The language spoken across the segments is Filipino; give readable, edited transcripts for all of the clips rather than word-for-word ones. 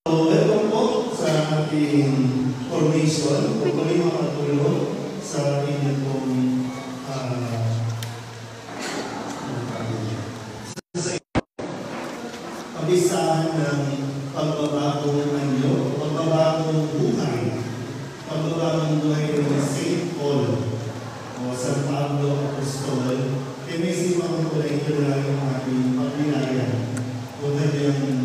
So, welcome po sa ating formation. Kung kami makatulong sa inyong kabisahan ng pagbabagong anyo, pagbabagong buhay ng St. Paul o San Pablo Apostol. May mga kulay na yung ating pagbilayan o kanyang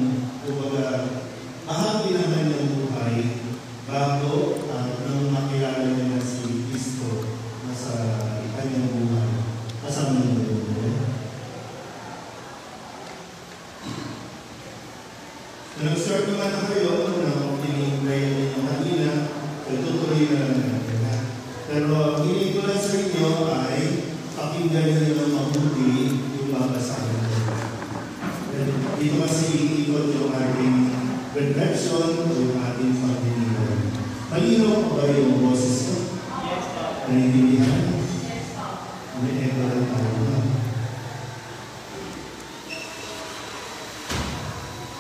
bahagi na kanyang buhay bago nang makilala niya si Cristo na sa kanyang buhay kasama ng mundo. Nag-start naman na kayo na pinigay niyo kanina, tutuloy na lang natin. Pero hindi ko lang sa inyo ay pakinggan niyo ng mabuti yung babasahin ko. Dito kasi ikot yung ating reflection o yung ating pagdinihan. Malino ko ba yung boses ko? Yes, po. Nanindihan? Yes, po. May echo lang tayo.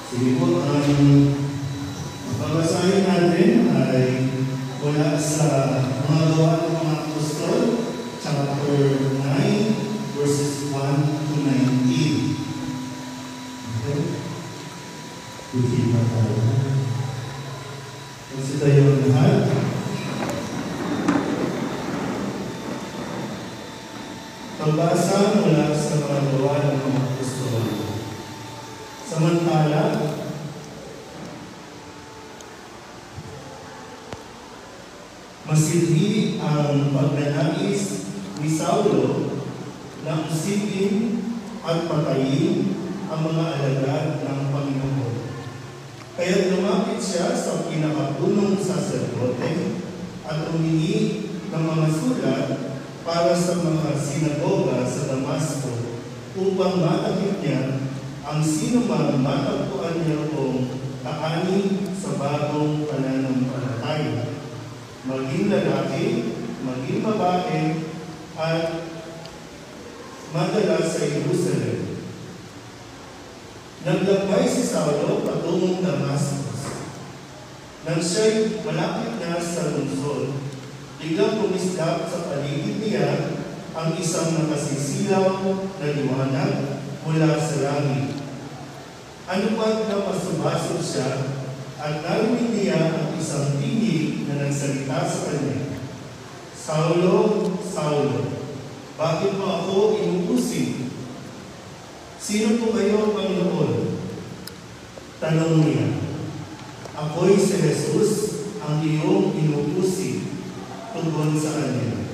Sige po, ang babasahin natin ay mula sa mga gawa ng mga apostol, chapter 9, verses 1 to 19. Okay? Bukid na tayo. Kasi tayo lahat. Pagbasa mula sa mga gawa ng mga apostol. Samantala, masidhi ang pagnanais ni Saulo na usipin at patayin ang mga alagad ng Panginoon. Kaya lumapit siya sa pinakapunong saserdote at humingi ng mga sulat para sa mga sinagoga sa Damasco upang matakip niya ang sino man matagpuan niya kung kaani sa bagong pananampalataya, maging lalaki, maging babae, at madala sa Jerusalem. Naglakbay si Saulo patungong Damascus. Nang siya'y malapit na sa lungsod, biglang kumislap sa paligid niya ang isang nakasisilaw na liwanag mula sa langit. Ano pa't napasubasok siya at narinig niya ang isang tinig na nagsalita sa kanya, "Saulo, Saulo, bakit mo ako inuusin? Sino po kayo, Panginoon?" Tanong niya. "Ako'y si Jesus, ang iyong inuusin," tugon sa kanya.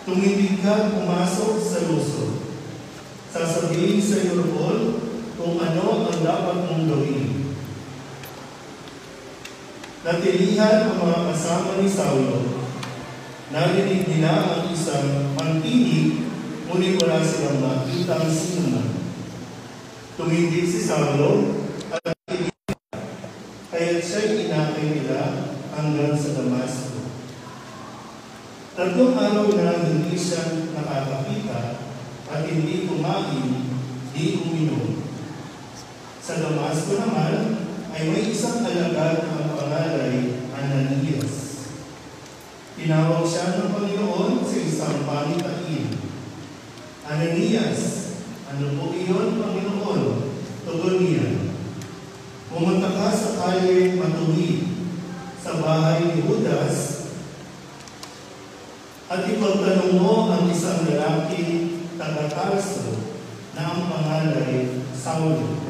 "Tumindig ka, pumasok sa lungsod. Sasabihin sa iyo roon kung ano ang dapat mong gawin." Natilihan ang mga kasama ni Saulo. Narinig nila ang isang pantinig, ngunit wala silang makita ang sinuman. Tumindig si Saulo at kaya siya'y inakay nila hanggang sa Damasco. 3 araw na hindi siya nakakakita at hindi kumain, di uminom. Sa Damasco naman ay may isang alagad na ang pangalay Ananias. Tinawag siya ng Panginoon sa isang pangitain. "Ananias, ano po iyon, Panginoon?" Tugon niya, "Pumunta ka sa kalye Matuwid, sa bahay ni Judas, at ipagtanong mo ang isang lalaki taga-Tarso na ang pangalay Saulo."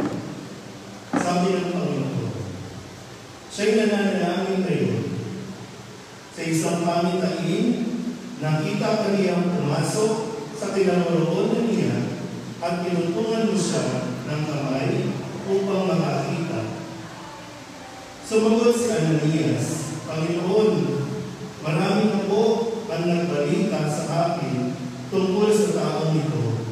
Sabi ng Panginoon, siya'y nananalangin ngayon. Sa isang pangitain, nakita ka niyang pumasok sa kinaroroonan niya at pinutungan mo siya ng kamay upang makakita. Sumagot si Ananias, "Panginoon, marami na po ang nagbalita sa akin tungkol sa taong ito,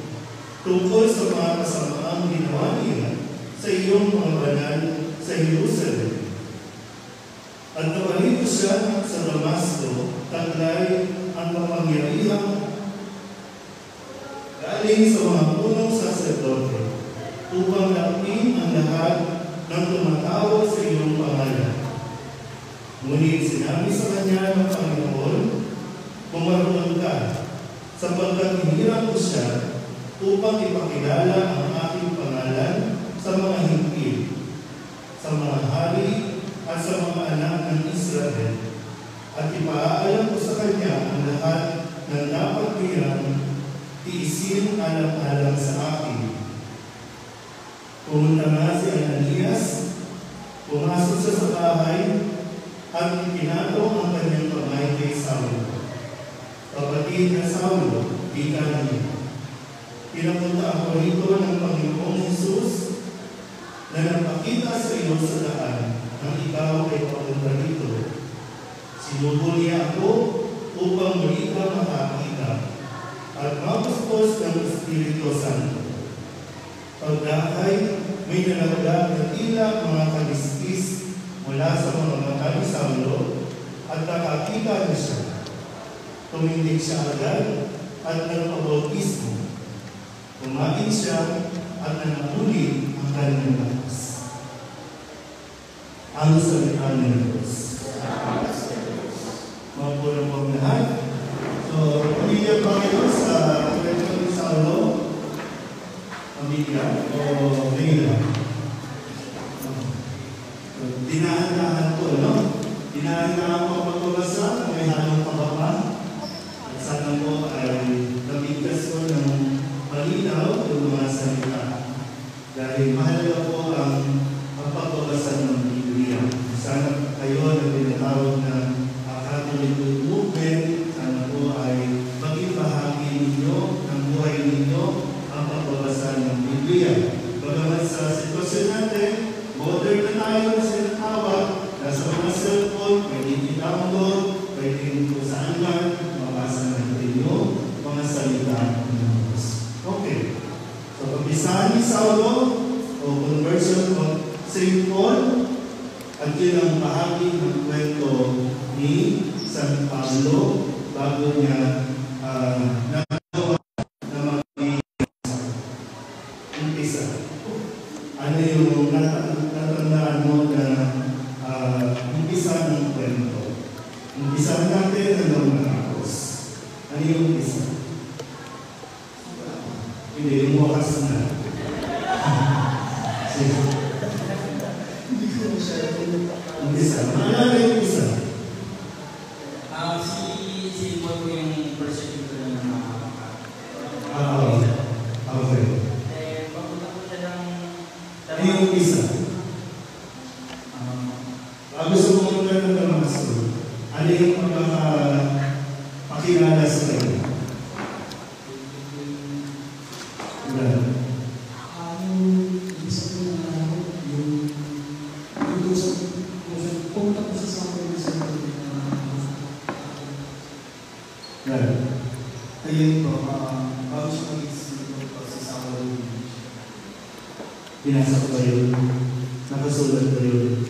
tungkol sa mga kasamaang ginawa niya sa iyong mga banal sa Jerusalem. At nabalito siya sa Damasco, taglay ang kapangyarihan galing sa mga punong saserdote upang lapiin ang lahat nang tumatawag sa iyong pangalan. Ngunit sinabi sa kanya ng Panginoon, "Kumarunong ka, sapagkat hinirang ko siya upang ipakilala ang aking pangalan sa mga hingpil, sa mga hari at sa mga anak ng Israel, at ipaalam ko sa kanya ang lahat ng dapat niyang tiisin alang-alang sa akin." Pumunta nga si Ananias, pumasok siya sa bahay, at ipinatong ang kanyang kamay kay Saulo. "Kapatid na Saulo, ika niya. Pinapunta ako rito ng Panginoong Hesus na nagpakita sa iyo sa daan nang ikaw ay papunta rito. Sinubo niya ako upang muli ka makakita at mapuspos ng Espiritu Santo. Pagdakay, may nalaglag na tila mga kaliskis mula sa mga mata ni Saulo at nakakita niya siya. Tumindig siya agad at nagpabautismo. Kumain siya at nanahuli ang kanyang lakas. Ang salita ng Diyos. Mapurang po lahat. So, pamilya pa kayo sa kwento ni Saulo? Pamilya o Leila? Dinahan-dahan po, no? Dinahan-dahan po ang pagbabasa, may halong pababa. At sana po ay nabigkas ko ng malinaw yung mga salita. Dahil mahalaga po ang pagbabasa ng Biblia. Sana kayo na tinatawag na Catholic movement, sana po ay maging bahagi ninyo ng buhay ninyo ang pagbabasa ng Biblia. Bagamat sa sitwasyon natin, modern na tayo na sinatawag, nasa mga cellphone, pwede i-download, pwede kung saan man, mabasa natin yung mga salita ng Diyos. Okay. So, pagbisahan ni Saulo, o conversion of St. Paul, at yun ang bahagi ng kwento ni San Pablo bago niya nagawa na mag-umpisa. Ano yung natandaan mo na umpisa ng kwento? Umpisa natin hanggang matapos. Ano yung umpisa? Hindi, yung wakas na. Umpisa. Maalala yung umpisa? Si Paul ko yung persecutor ng mga okay. Papunta ko siya ng... Ano yung umpisa? Gusto mo muna ng Damasco. Ano yung pakilala sa kayo? Ayun po, bago siya mag-isip po sa Saulo. Binasa ko ba yun? Nakasulat ko yun?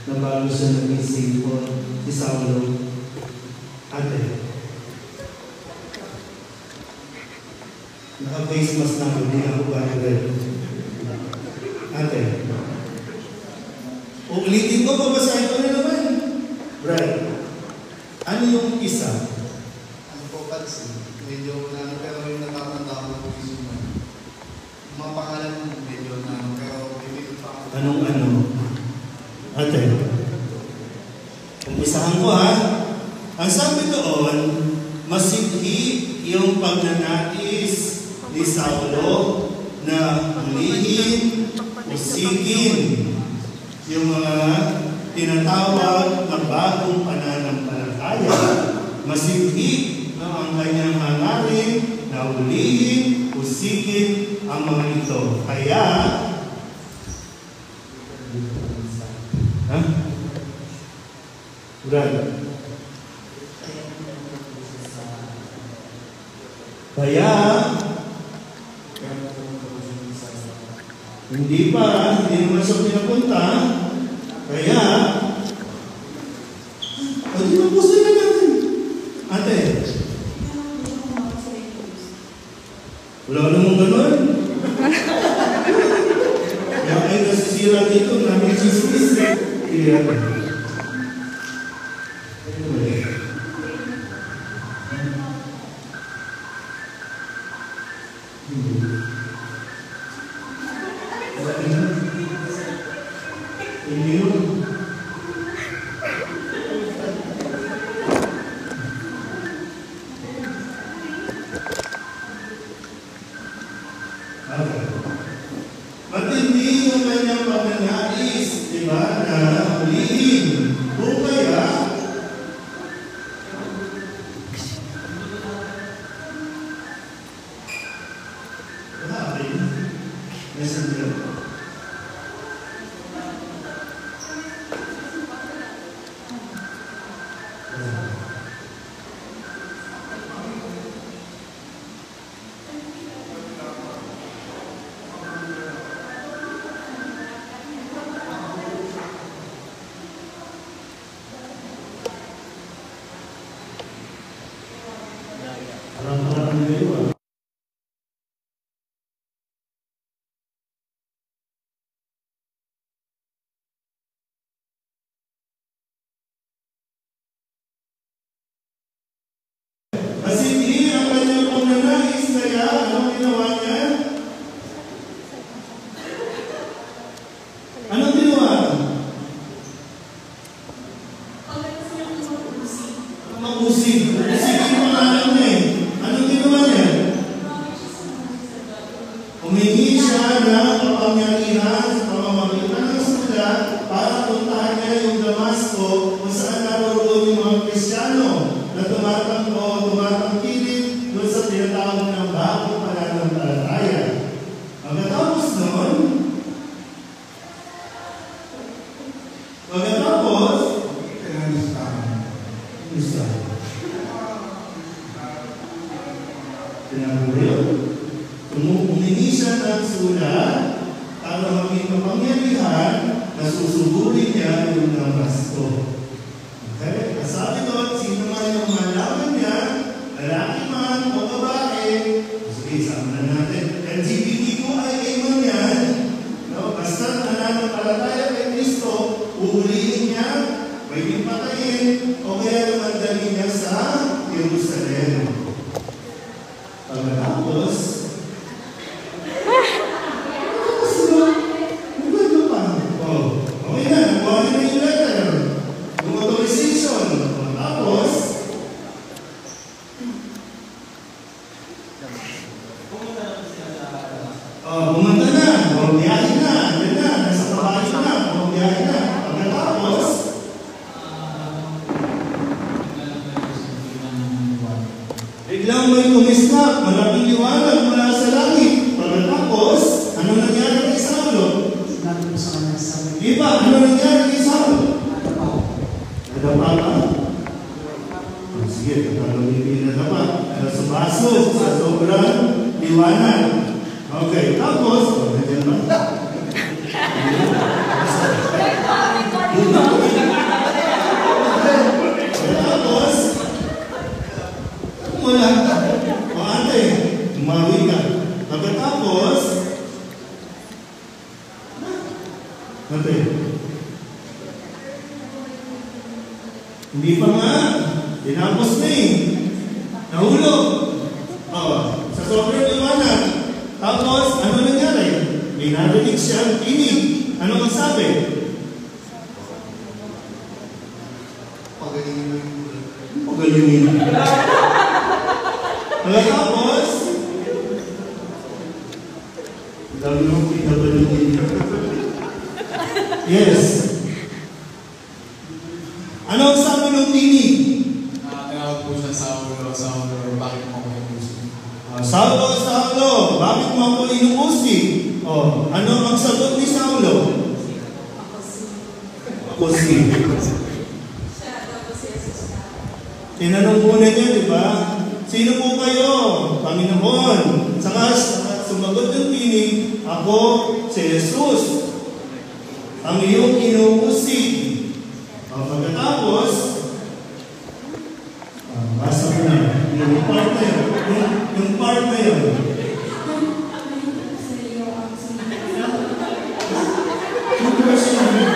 Na bago siya nag-isip po si Saulo. Ate, naka-face mask na ako, hindi ako ba-red. Ate, ulitin ko, babasahin ko na naman. Brad, ano yung isa? Ano po, Pads? Medyo pero yung natatanda ko na po yung mga pangalan medyo pero bibigil pa ako. Anong? Ate, umpisahan ko ha. Ang sabi doon, masighi yung pagnanais ni Saulo na hulihin, usigin yung mga tinatawag na bagong pananampalataya. Masighi na ang kanyang hangarin na hulihin, usigin ang mga ito. Kaya, Brad, kaya, hindi naman siya pinapunta, kaya, hindi mo puso na natin. Ate, wala namang ganun. Kaya kayo nasisira dito na clear. Anyway. Hindi yun. Okay. Matindi yung kanyang pagnanais, di ba, na hulihin. Kung kaya, messenger. Parang ngayon. Kasi hindi ang kanyang pagnanais, kaya anong ginawa niya? Anong ginawa? Mag-usig. Usig yung pangalan niya eh. Anong ginawa niya? Humingi siya ng kapangyarihan sa pamamagitan ng sulat para puntahan niya yung Damasco kung saan naroon yung mga Kristiyano na tumatangkilik doon sa tinatawag ng bagong pananampalataya. Pagkatapos noon, humingi siya ng sulat para maging kapangyarihan na susugurin niya yung Damasco. Okay? Sabi doon, sino man yung malaman niya, lalaki man o babae, sige, sama na natin. LGBT ko ay man yan. No? Basta nananampalataya kay Kristo, uhulihin niya, pwedeng patayin, o kaya naman dali niya sa Jerusalem. Pagkatapos, okay na, nakuha na yung letter. Yung authorization. Tapos, pumunta na. Biyahe na. Yan na. Nasa kabayo na. Biyahe na. Pagkatapos, biglang may kumislap. Malaking liwanag mula sa langit. Pagkatapos, ano nangyari kay Saulo? Diba? Ano nangyari kay Saulo? Nadapa ka? Sige, hindi nadapa. Nasubaso sa sobrang liwanag. Okay, tapos, nandiyan ba? Tapos, wala ka. O ate, umawi ka. Pagkatapos, ate, hindi pa nga. Tinapos na eh. Nahulog. Sa sobrang liwanag. Tapos, ano nangyari? May narinig siyang tinig. Ano ang sabi? Pagalingin mo yung ulo. Pagalingin. Pagkatapos, dami mo pinagalingin. Yes. Ano ang sabi ng tinig? Tinawag po siya Saulo, bakit mo ako inuusig? Saulo, bakit mo ako inuusig? Ano ang sagot ni Saulo? Ako si. Tinanong po na niya, di ba? Sino po kayo? Panginoon. Saka sumagot yung tinig, ako si Jesus. Ang iyong inuusig. Pagkatapos, basa ko na. Yung part na yun. Yung part na yun. Yung version na yun.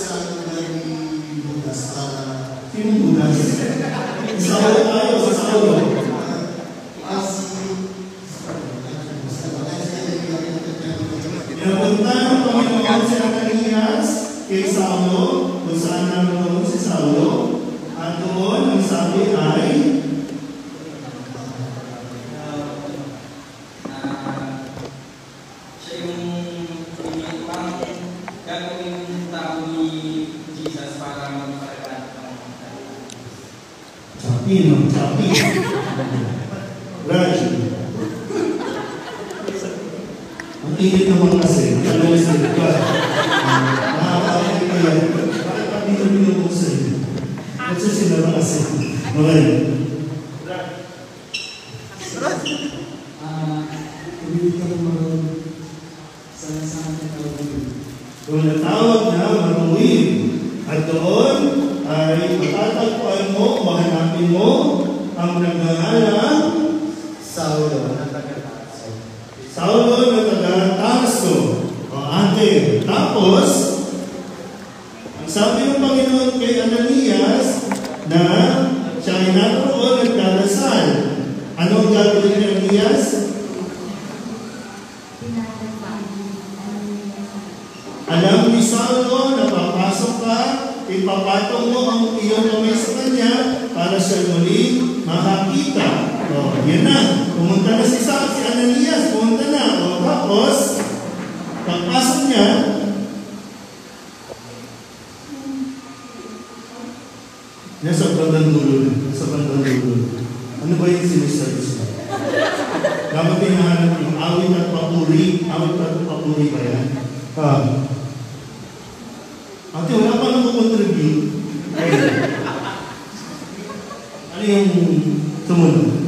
sa ni Budas para Sinong Budas? Saulo tayo sa Saulo. Pinapunta ng Panginoon si Ananias kay Saulo, kung saan naroon si Saulo. At doon, ang sabi ay, siya yung parang gagawin yung tao ni Jesus para magparagat ng Chapin, Chapin. Raj. Ang init naman kasi, alam sa iba. Nakakapit ka yan. Bakit pa dito binubuksan? Kasi sila kasi. Okay. Kung natawag na maruwin, at doon ay matatagpuan mo, mahanapin mo ang nagngangalang Saulo. Saulo na taga-Tarso o ate. Tapos, ang sabi ng Panginoon kay Ananias na siya ay naroon nagdarasal. Anong gagawin ni Ananias? Alam ni Saulo na papasok ka, ipapatong mo ang iyong kamay sa kanya para siya muli makakita. O, yan na. Pumunta na si Ananias. Pumunta na. O, tapos, pagpasok niya, nasa bandang dulo na. Nasa bandang dulo. Ano ba yung siniservice mo? Dapat tinahanap yung awit at papuri. Awit at papuri ba yan? Ate, wala pa nang contribute. Ano yung sumunod?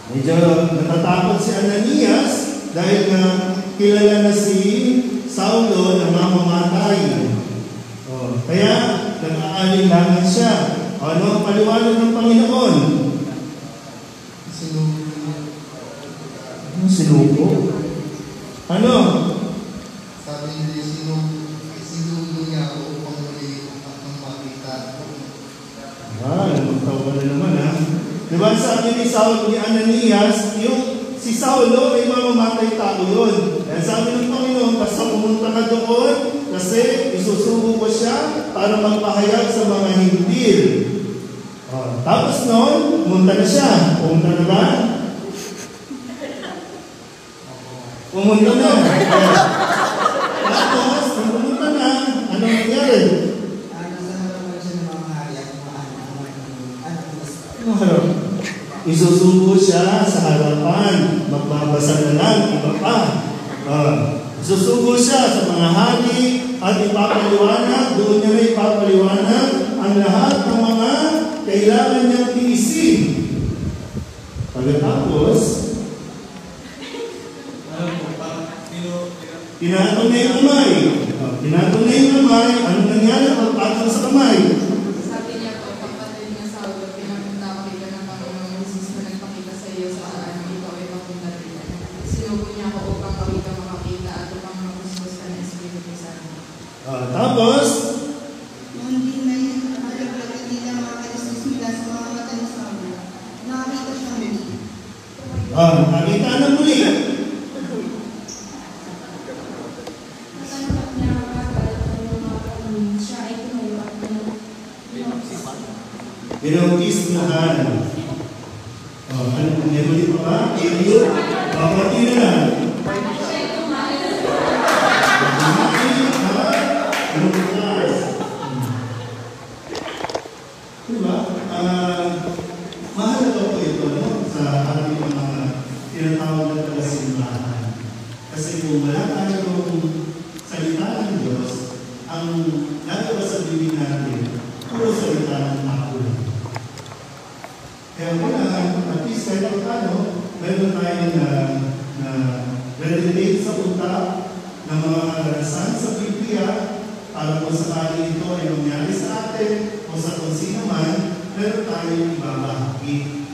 Medyo natatakot si Ananias dahil na kilala na si Saulo na mamamatay. Kaya nag-aalinlangan siya. Ano ang paliwanag ng Panginoon? Sinuko? Ano? Sabi niya, sinuko niya ako upang muli ang makita. Nagtawa na naman ha. Diba sabi ni Ananias, yung si Saulo ay mamamatay tao yun. Kaya sabi ng Panginoon, basta pumunta ka doon, kasi isusubo ko siya para magpahayag sa mga hintil. Tapos noon, pumunta na siya. Pumunta na ba? Pumunta na. Tapos, pumunta na. Anong nangyari? Isusubo siya sa harapan. Magbabasa na lang, iba pa. Isusubo siya sa mga hari at ipapaliwanag, doon niya na ipapaliwanag ang lahat ng mga kailangan niyang tiisin. Pagkatapos, tinatong na yung kamay. Tinatong na yung kamay. Ano nangyari? Pagpatong sa kamay. Sabi niya po, pagpatay niya sa ulo, pinapunta kita ng Panginoong Jesus na nagpakita sa iyo sa saan ikaw ay mapunta rin. Sinubo niya ako upang kami ka makakita at upang makustos ka ng Espiritu Santo. Tapos, Hindi na yung nakalaglag nila mga kalisus nila sa mga mata ni Saulo. Nakakita siya muli. nakita na muli. Natanggap niya ang akal at ang mga kanin. Siya ay tumayo at Binautis na ano kung meron pa ba? Elio? Pati na lang. Diba? Mahalaga po ito sa ating mga tinatawag na taga-simbahan. Kasi kung wala tayong salita ng Diyos, ang lalabas sa bibig natin, puro salita ng tao. Kaya kailangan, at least kahit paano, meron tayo na relate sa utak ng mga kadalasan sa Biblia para kung sakali ito ay nangyari sa atin o sa kung sino man, meron tayong ibabahagi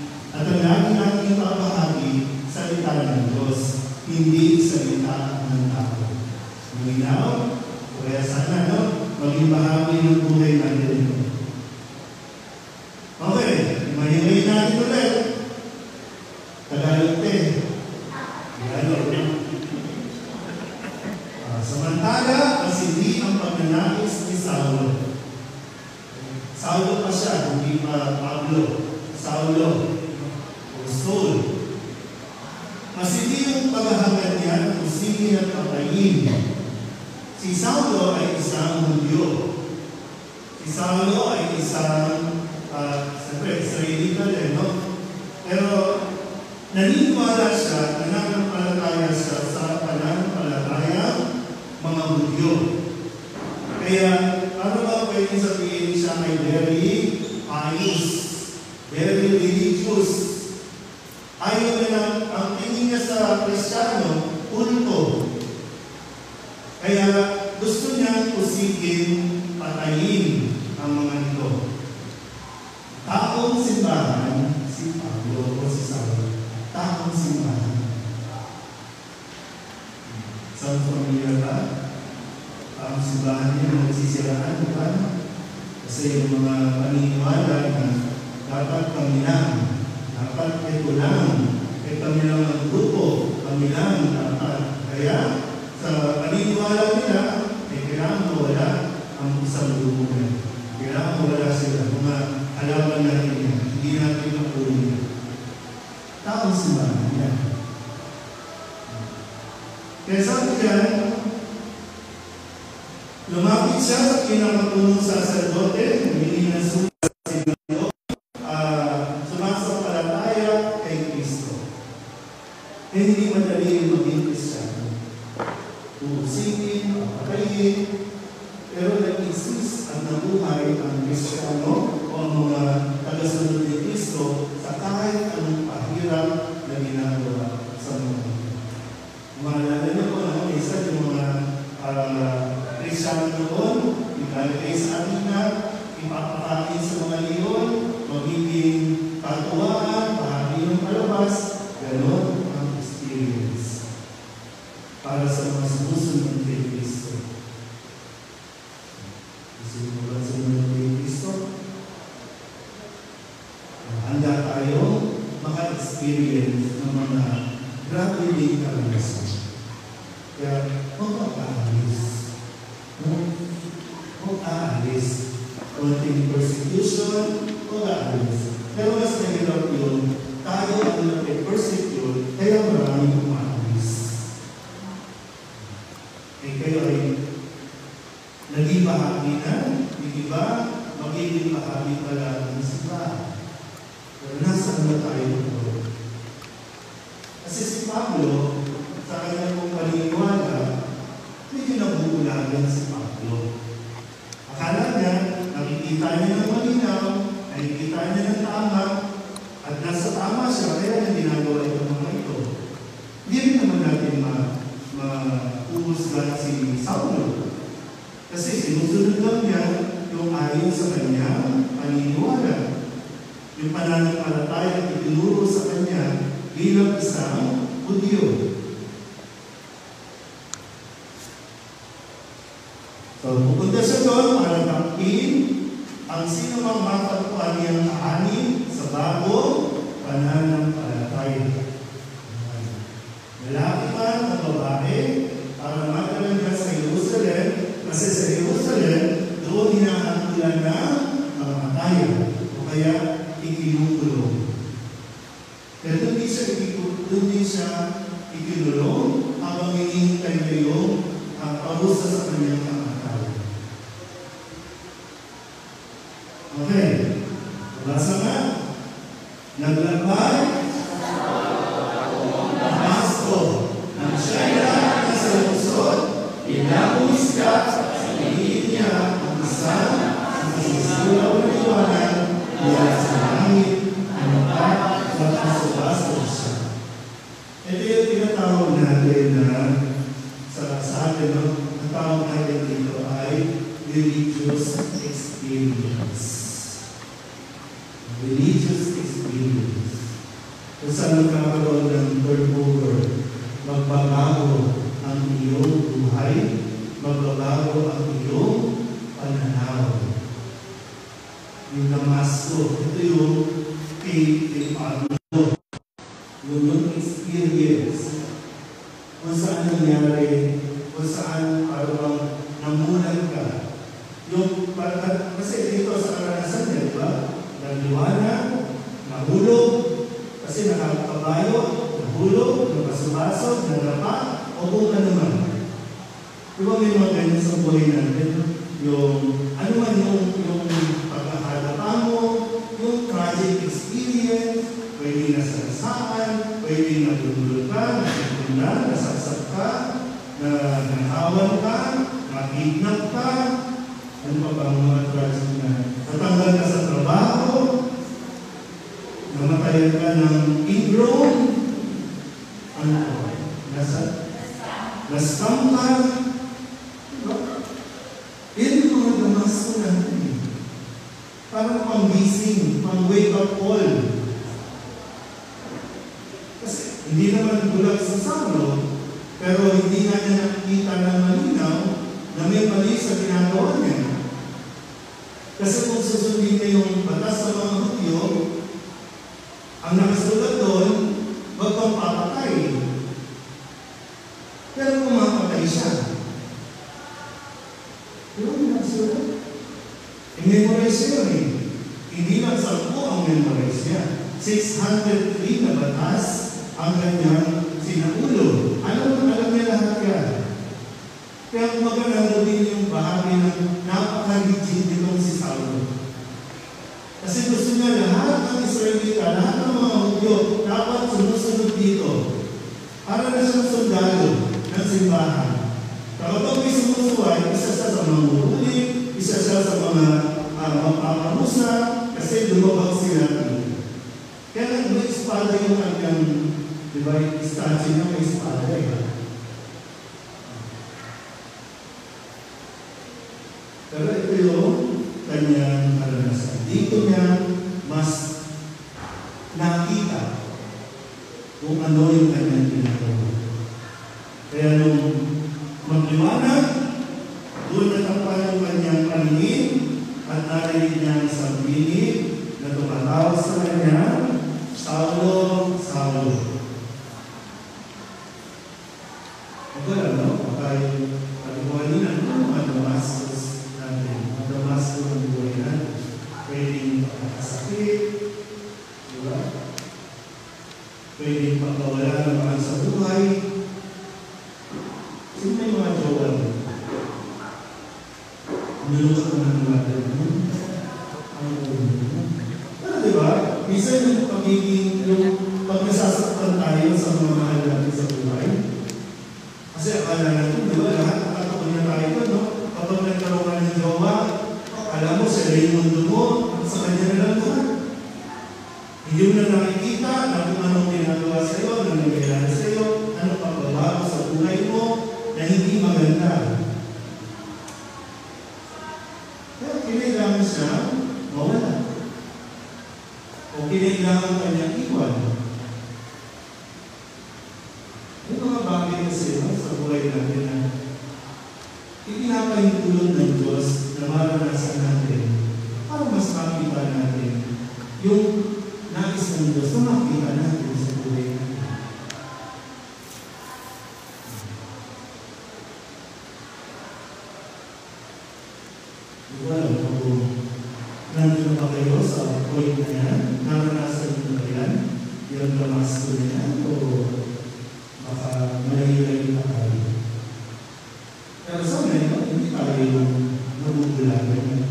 palagi natin ipapahagi salita ng Diyos, hindi salita ng tao. Malinaw? Kaya sana, no? Maging bahagi ng buhay natin ito. Okay, mahimay natin ulit. Tagalog samantala, masindi ang pagnanais ni Saulo. Saulo pa siya, hindi pa Pablo. Saulo o Saul. Masindi yung paghahangad niya ng kusingin at patayin. Si Saulo ay isang Hudyo. Si Saulo ay isang siyempre, Israelita din, no? Pero naniniwala siya, nananampalataya siya sa pananampalataya mga Hudyo. Kaya, ano ba pwede sabihin siya ay very pious, very religious. Ayaw niya ang tingin niya sa Kristiyano, kulto. Kaya, gusto niyang usigin, patayin ang mga ito. Taong simbahan, si Pablo o si Saulo. Taong simbahan. Sound familiar ba? Taong simbahan niya, nagsisiraan, di ba? Kasi yung mga paniniwala na dapat kami lang, dapat ito lang, kami lang ang grupo, kami lang dapat. Kaya, sa paniniwala nila, kailangan mawala ang isang grupo na. Kailangan mawala sila. Mga halaman natin yan. Hindi natin mapunin. Taong simbahan yan. Kaya sabi dyan, lumapit siya sa pinakapunong saserdote, humingi ng sulat sa Senado, sumasampalataya kay Kristo. Kaya hindi madali maging Kristiyano. Uusingin, papatayin, pero nag-insist ang nabuhay ang Kristiyano o ang mga tagasunod ni Kristo sa kahit anong pahirap na ginagawa sa mundo. Maalala niyo po, isa yung mga Kristiyano noon, ilalagay sa arena, ipapakain sa mga leon, magiging katuwaan, bahagi ng palabas, gano'n ang experience para sa mga sumusunod kay Kristo. Sumusunod kay Kristo, handa tayo maka-experience ng mga grabe din karanasan. Kaya, huwag aalis. Huwag aalis. Konting persecution, huwag aalis. Pero mas nahirap yun, tayo ang nag-persecute, kaya maraming umaalis. Kayo ay naging bahagi na, hindi ba? Magiging bahagi pala ng simbahan. Pero nasaan na tayo ito? Kasi si Pablo, sa kanyang pong paniniwala, medyo nabuulagan si Pablo. Akala niya, nakikita niya ng malinaw, nakikita niya ng tama, at nasa tama siya, kaya niya ginagawa ito mga ito. Hindi rin naman natin ma-uhusgan si Saulo. Kasi sinusunod lang niya yung ayon sa kanyang paniniwala. Yung pananampalataya at itinuro sa kanya bilang isang Hudyo. So, pupunta siya doon para takpin ang sino mang matagpuan niyang aanin sa bagong pananampalataya. Lalaki man o babae, para madala niya sa Jerusalem, kasi sa Jerusalem, doon hinahantulan na ang kamatayan, o kaya ikinukulong. Kaya doon din siya ikinulong habang hinihintay na yung parusa sa kanyang kamatayan. Okay. Basa nga. Naglabay ang masko ng siya'y lahat na sa lungsod, inabulis ka sa liit niya ang isang sa sisilaw na liwanag mula sa langit ang magpapasubasto siya. Ito yung tinatawag natin na sa atin, no? Ang tawag natin dito ay religious experience. Religious experience. saan magkakaroon ng turnover, magbabago ang iyong buhay, magbabago ang iyong pananaw. Yung Damasco, ito yung yung experience kung saan nangyari, kung saan parang namulan ka. Kasi dito sa karanasan niya, di ba? Nagliwanag, nahulog, kasi nakakabayo, nahulog, napasubasog, nanapa, o kung ano man. Di ba may mga ganyan sa buhay natin? Yung, ano man yung pagkakadapa mo, yung tragic experience, pwede nasasaan, pwede natulog ka, natutula, nasaksak ka, nahawan ka, makidnap ka, ano pa ba mga tragic na natanggal ka sa trabaho, namatayan ka ng ingrown, ano po, nascam ka, yan yung mga Damasco natin. Parang pang-gising, pang-wake up call. Kasi hindi naman bulag sa Saulo, pero hindi na niya nakikita ng malinaw na may mali sa ginagawa niya. Kasi kung susundin niya yung batas sa mga Hudyo, ang nakasulat doon, wag kang papatay. Pero pumapatay siya. Di ba yung nakasulat? I-memorize niya yun eh. Hindi lang 10 ang memorize niya. 603 na batas ang kanyang sinaulo. Alam niya lahat yan. Kaya maganda din yung bahagi ng napaka-rigid nitong si Saulo. Kasi gusto niya lahat ng Israelita, lahat ng mga Hudyo, dapat sumusunod dito. Para na siyang sundalo ng simbahan. Kapag may sumusuway, isa siya sa mga huli, isa siya sa mga mapapamusa, kasi lumabag sila. Kaya may espada yung kanyang, di ba, statue niya may espada eh. Pero ito yung kanyang karanasan. Dito niya mas nakita kung ano yung kanyang ginagawa. Kaya nung magliwanag, doon natampan yung kanyang paningin at narinig niya ang sabihin na tumatawag sa kanya, Saulo, Saulo. Ito lang, no? Baka yung pag-iwalinan ng mga Damascus natin, mga Damascus ng buhay natin. Pwedeng pagkakasakit, di ba? Pwedeng pagkawala ng mga sa buhay. Sino may mga jowa? Nilunod ko ng mga mo. Pero diba, minsan yung pagiging, yung pag nasasaktan tayo sa mga mahal natin sa buhay, kasi akala natin, diba, lahat nakataon na tayo doon, no? Kapag nagkaroon ka ng jowa, alam mo, sa mundo mo, sa kanya na lang doon. Hindi mo na nakikita na kung anong ginagawa sa iyo, anong nangyayari sa iyo, anong pagbabago sa buhay mo, na hindi maganda. Pero kinailangan siya mawala. O kinailangan kanyang iwan. Yung mga bagay kasi sa buhay natin na ipinapahintulot ng Diyos na maranasan natin para mas makita natin yung nais ng Diyos na makita natin sa buhay natin. Wala kung nandun pa kayo sa point na yan, naranasan nyo ba yan? Yung Damasco na yan? O baka malahilay pa tayo? Pero sa ngayon, hindi tayo nabubulagan.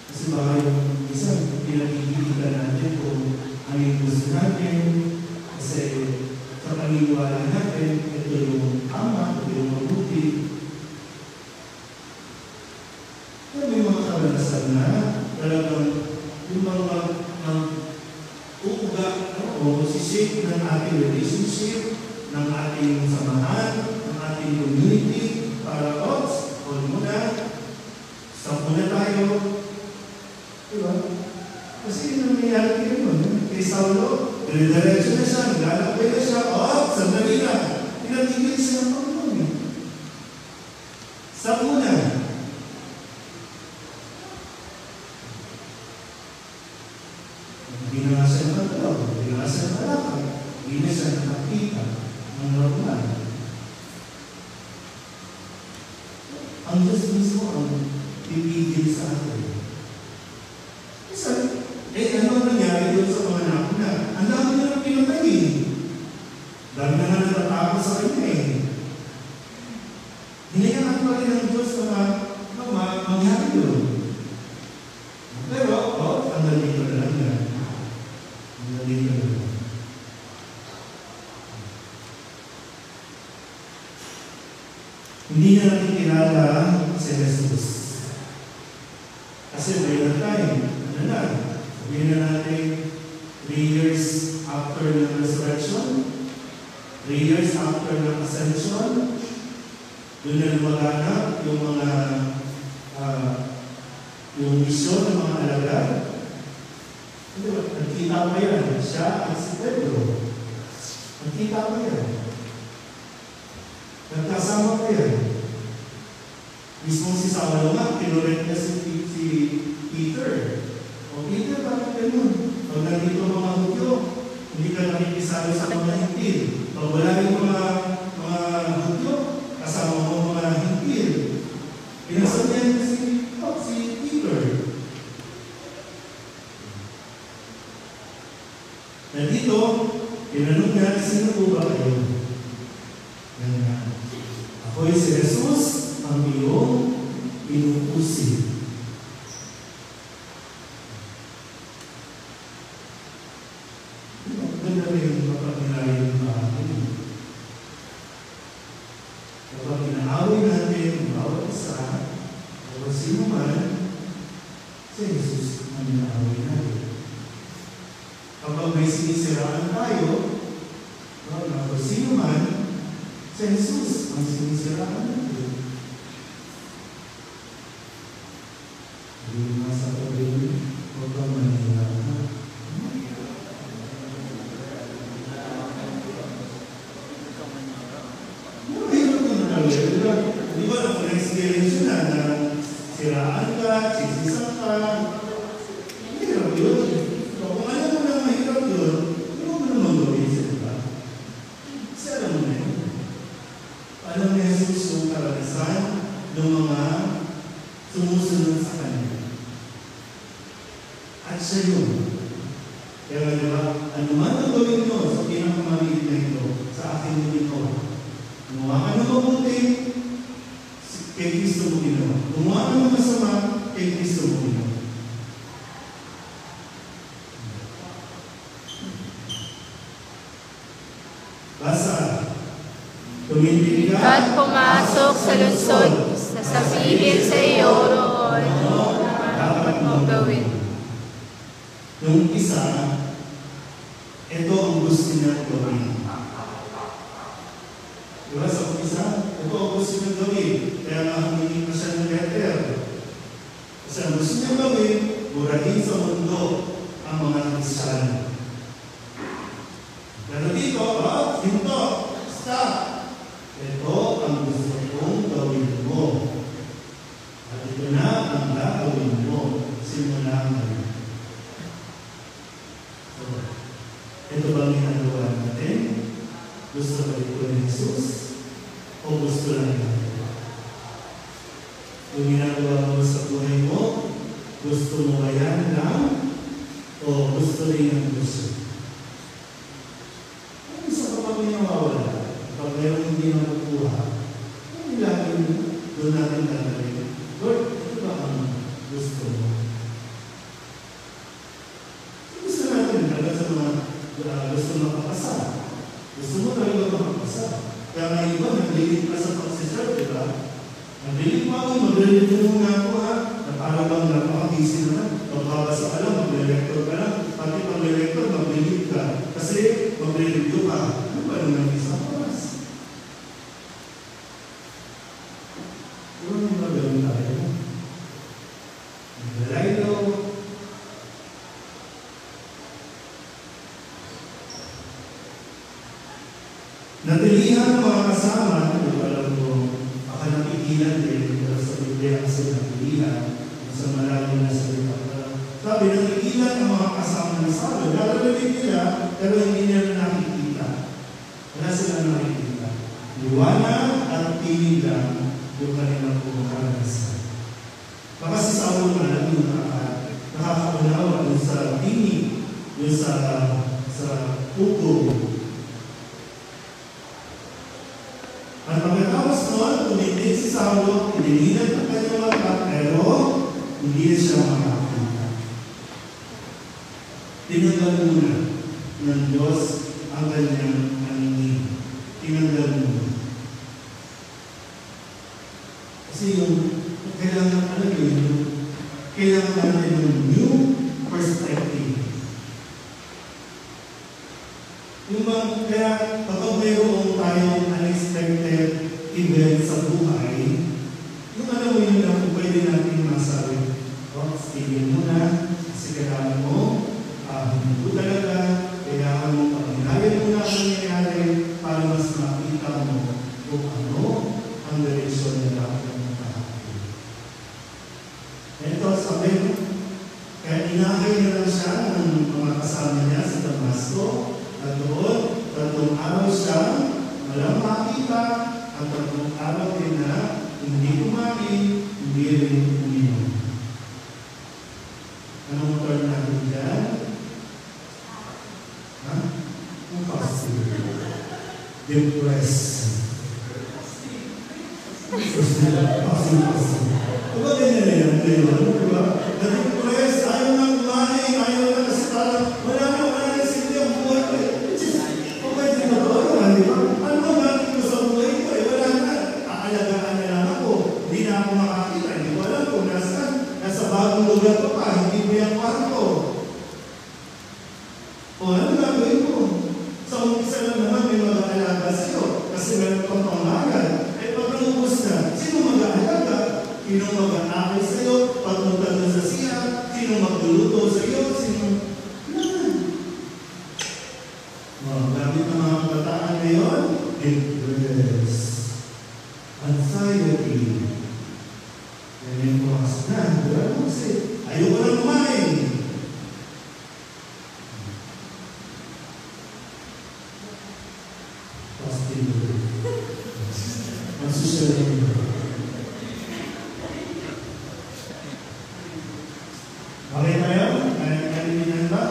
Kasi baka yung isang pinagigilitan natin kung ano yung gusto natin, kasi sa paniniwala natin, ito yung tama, ito yung mabuti. Pero may mga karanasan na talagang yung mga uuga o sisip ng ating relationship, ng ating samahan, ng ating community, para hold muna, stop muna tayo. Diba? Kasi yung nangyayari kayo nun, kaya si Saulo, dire-diretso na siya, naglalakbay na siya, sandali na. Pinatigil siya ng Panginoon. Sa una, hindi na nga siya nakatalaw, hindi na nga siya nakalakad, hindi na siya nakakita ng normal. Ang Diyos mismo ang pipigil sa atin. Ano ang nangyari doon sa mga nakuna? Ang dami nila pinatay eh. Dami na nga natatakot sa kanya eh. Hinayaan pa rin ng Diyos na mangyari doon. Pero, ang nandito na lang yan. Ang nandito na lang. Hindi na natin kilala si Jesus. Kasi may na time. Ano na? Sabihin na natin 3 years after the resurrection, 3 years after the ascension, doon na lumaganap yung mga yung misyon ng mga alagad. Nagkita pa yan. Siya at si Pedro. Nagkita pa yan. Nagkasama pa yan. Mismo si Saulo nga, kinulit niya si Peter. O Peter, bakit ganun? Pag nandito mga Hudyo, hindi ka nakikisali sa mga hintil. Pag wala yung mga Hudyo, kasama mo mga hintil. Pinasabihan niya si Peter. Na dito, tinanong niya, sino po ba kayo? Ako'y si Jesus, ang iyong inuusin. Ganda rin kapag nilayo ng atin. Kapag inaaway natin ang bawat isa, o sino man, si Jesus ang inaaway natin. Kapag may sinisiraan tayo, o sino man, si Jesus ang sinisiraan natin. Hindi masa pagdili, huwag kang manihiraan. Di ba na-experience yun na siraan ka, sisisan ka? Mahirap yun. So, kung alam mo na mahirap yun, hindi mo naman gawin siya, diba? Kasi alam mo na yun. Alam ni Jesus yung karanasan ng mga sumusunod sa kanya. At siya yun. Kaya diba, ano man ang gawin nyo sa pinakamaliit na ito, sa akin yung ito. Gumawa ka ng mabuti, kay Kristo mo ginawa. Gumawa ka ng masama, kay Kristo mo ginawa. Basa, tumindig ka At pumasok sa lungsod, sasabihin sa iyo roon, dapat mong gawin. Yung isa, ito ang gusto niya gawin. Diba sa umpisa, ito ang gusto niya gawin. Kaya nga humingi pa siya ng letter. Kasi ang gusto niya gawin, burahin sa mundo ang mga Kristiyano. Pero dito, hinto, stop. Ito ang gusto kong gawin mo. At ito na ang gagawin mo. Simula ngayon. So, ito bang ginagawa natin? Gusto ba ito ni Jesus? O gusto lang natin? Yung ginagawa mo sa buhay mo, gusto mo ba yan lang? O gusto rin ang gusto? Ang isa kapag may nawawala, kapag mayroong hindi nakukuha, hindi lagi doon natin tanongin, Lord, ito ba ang gusto mo? Gusto natin talaga sa mga gusto makapasa. Gusto mo talaga makapasa. Kaya nga iba, naglilit ka sa pagsiserve, diba? Naglilit mo ako, maglilit mo nga ako ha, na parang bang napakabisi naman. Pagkabasa ka lang, mag-director ka lang, pati pag-director, maglilit ka. Kasi mag-review ka. Ano ba naman isang oras? Ano yung magawin tayo? Naglalay daw. Natilihan ng mga kasama, hindi ko alam kung baka napigilan din, pero sa Biblia kasi natilihan, sa malalim na salita. Sabi, napigilan ng mga kasama ni Saulo. Nalalalig nila, pero hindi nila nakikita. Wala sila nakikita. Liwanag at piling lang yung kanilang pumakalas. Baka si Saulo na yung nakakaunawa yung sa tinig, yung sa pugo. At pagkatapos noon, tumitig si Saulo, pinilinan ang kanyang mata, pero hindi siya makakita. Tinanggal muna ng Diyos ang kanyang aningin. Tinanggal muna. Kasi yung kailangan natin ng new perspective. Kaya kapag mayroong tayong unexpected event sa buhay, yung alam mo yun lang kung pwede natin masabi, tigil mo na, kasi kailangan mo, hindi ko talaga, kailangan mo pag-inayin mo na ang nangyayari para mas makita mo kung ano ang direksyon na dapat ng kahapon. Ito, sabi, kaya inahay na lang siya ng mga kasama niya sa Damasco, at doon, 3 araw siyang walang makita, at 3 araw din na hindi kumain, hindi rin uminom. Anong term natin dyan? Ha? Ang fasting. Depressed. Fasting. Diba ganyan na yan? Diba? Na-depressed, ayaw nang kumain, ayaw nang kasi parang wala na sila ang buhay ko. Okay, di ba ito? Diba? Ano ba bakit ko sa buhay ko? Wala na. Aalagaan na lang ako. Hindi na ako makakita. Hindi ko alam kung nasa bagong lugar ko pa. Hindi mo yung kwarto. O ano gagawin mo? Sa umpisa lang naman may mag-aalaga sa'yo. Kasi meron kang pamagal. Pag naubos na, sino mag-aalaga? Sino mag-aakay sa'yo? Pag magtalo sa siya? Sino magluluto sa'yo? Sino? Gamit ng mga kabataan ngayon, depress, anxiety. Yan yung bukas na. Kasi ayoko lang kumain. Fasting. Ang social media. Okay tayo? Kaya ba?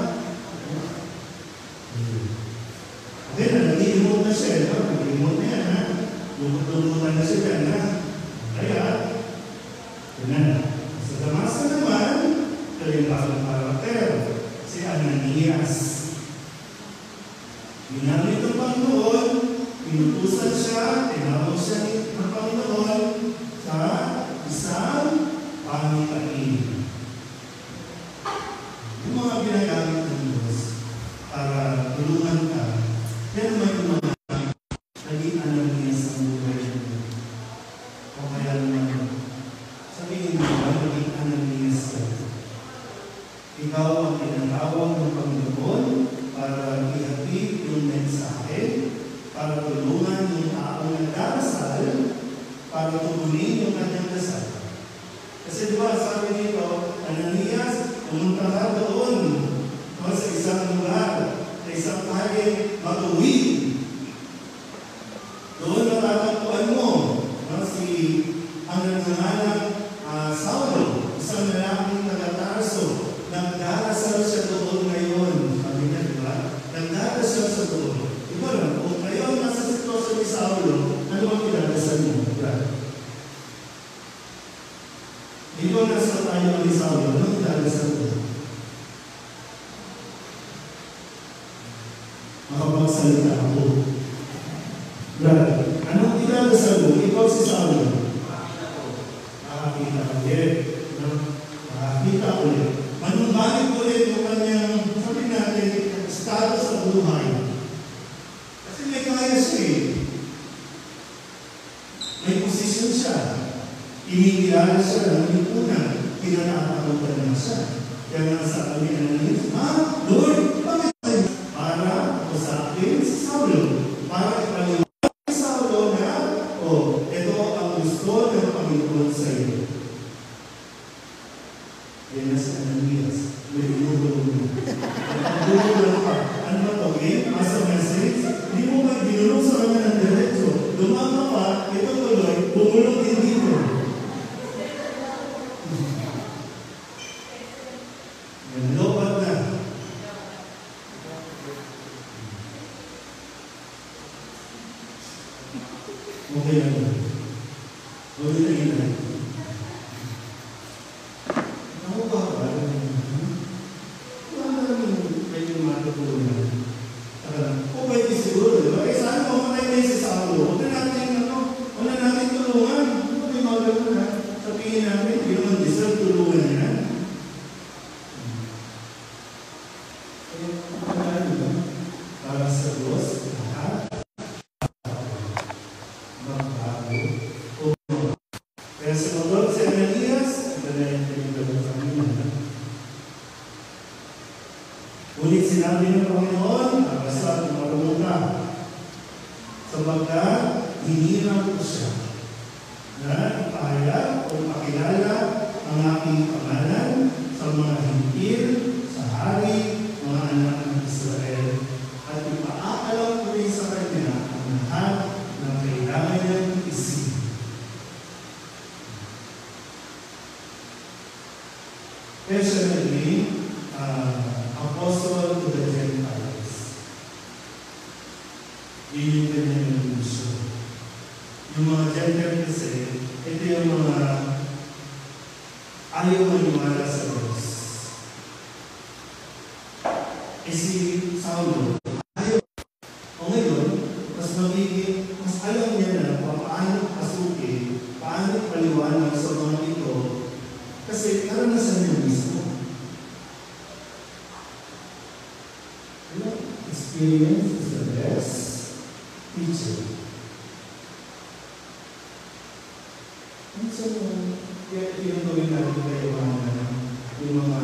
Okay na, nag-i-emote na siya. Nag-i-emote na yan, ha? Lumutan na siya dyan, ha? Kaya, yun na. Sa Damasco naman, ito yung bagong karakter. Si Ananias. Ginamit ng Panginoon, pinutusan siya, tinawag siya ng Panginoon sa isang pangitain. Yung mga ginagamit ng Diyos para tulungan ka, yan naman yung mga naging Ananias ang buhay mo. O kaya naman, sabihin mo ba, naging Ananias ka? Ikaw ang tinatawag ng Panginoon para ihatid yung mensahe, para tulungan yung taong nagdarasal, para tugunin yung kanyang dasal. Kasi diba, sabi dito, Ananias, pumunta ka doon sa isang lugar, sa isang kaya matuwid. Doon natatagpuan mo si ang nangangalang Saulo, isang lalaking taga-Tarso. Nagdarasal siya doon ngayon. Sabi niya, di ba? Nagdarasal siya doon. Diba lang, kung ngayon nasa sitwasyon ni Saulo, ano ang pinagdasal mo? Di ba nasa tayo ni Saulo? Ano ang pinagdasal mo? Makapagsalita ako. Anong pinagdasal mo? Ikaw si Saulo. Makakita ulit. Makakita ulit. Manumbalik ulit yung kanyang, sabi natin, estado sa buhay. Kasi may kaya siya eh. May posisyon siya. Inikilala siya ng lipunan. Kinanatakutan na siya. Kaya nga sa kami Lord, bakit tayo? Para ako sa akin si Saulo. Para ipaliwanag Gugulo ka. Ano ba to? Game? As a message? Hindi mo ba ginulong sa kanya ng diretso? Dumama pa, ito tuloy, bumulong din dito. Yan, lobat na. Okay lang yun. Ulit na yun. Ako ba? Wala namin pwede matutulungan. O pwede siguro, diba? Eh sana mamatay na yung si Saulo. Huwag na natin tulungan. Huwag may magagawa na. Sabihin namin, hindi naman deserve tulungan niya. Para sa Diyos, lahat magbago. Kaya sumunod si Ananias, dalayan na yung gawin sa kanya. Ngunit sinabi ng Panginoon, basta marunong ka. Sapagkat hinirang ko siya na ipahayag o pakilala ang aking pangalan sa mga hintil, sa hari, mga anak ng Israel, at ipaalam ko rin sa kanya ang lahat ng kailangan niyang isip. Kaya siya naging Apostle to the Gentiles. Yun yung kanyang mission. Yung mga Gentiles kasi, ito yung mga ayaw maniwala sa Diyos. Eh si Saulo, ayaw. O ngayon, mas alam niya na paano pasukin, paano paliwanag sa mga ito, kasi karanasan niya mismo. Experience is the best teacher. And so, yung gawin natin kayo yung mga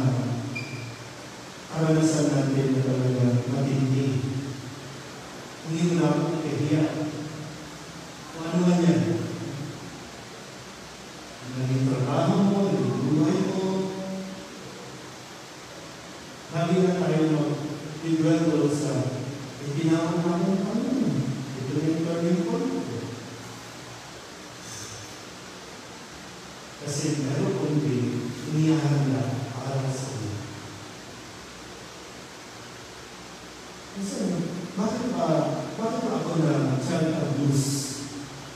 karanasan natin na talaga matindi. Hindi mo na ako kahiya. Kung ano man yan. Naging trabaho mo, naging buhay mo. Lagi na tayo mag-develop sa itinawag namin kami. Ito yung turning point. Kasi meron kundi inihahanda para sa iyo. Kasi bakit ba ako na child abuse?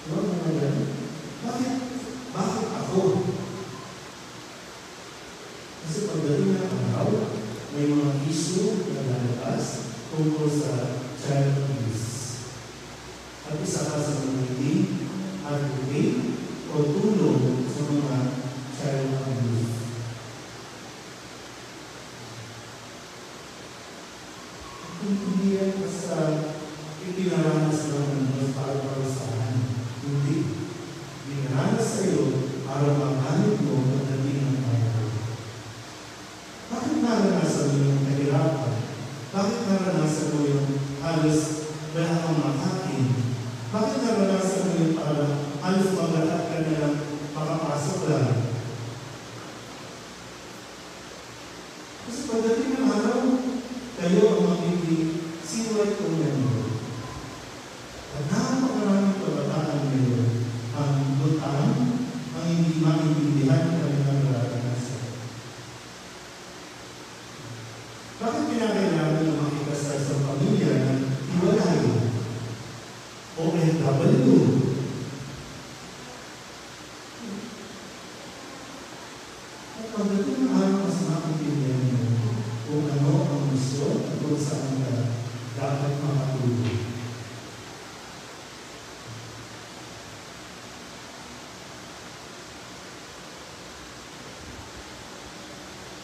Diba mga yan? Bakit ako? Kasi pagdating ng araw, may mga issue na lalabas tungkol sa child abuse. At isa ka sa mga hindi advocate o tulong sa mga child abuse. Hindi yan basta itinaranas lang ng Diyos para parusahan. Hindi. Dinaranas sa iyo para magamit mo pagdating ng bayan. Bakit naranasan mo yung kahirapan? Bakit naranasan mo yung halos wala kang makain? Bakit naranasan mo yung parang halos magalat ka na lang makapasok lang? Kasi pagdating ng araw, kayo ang magiging sinuway kong member. At napakaraming kabataan ngayon ang butang, ang hindi maintindihan ng kanilang naranasan. Bakit pinakailangan ng makikasal sa pamilya na hiwalay? OFW. At pagdating ng araw, mas maintindihan mo kung ano ang gusto at kung saan ka dapat makatulog.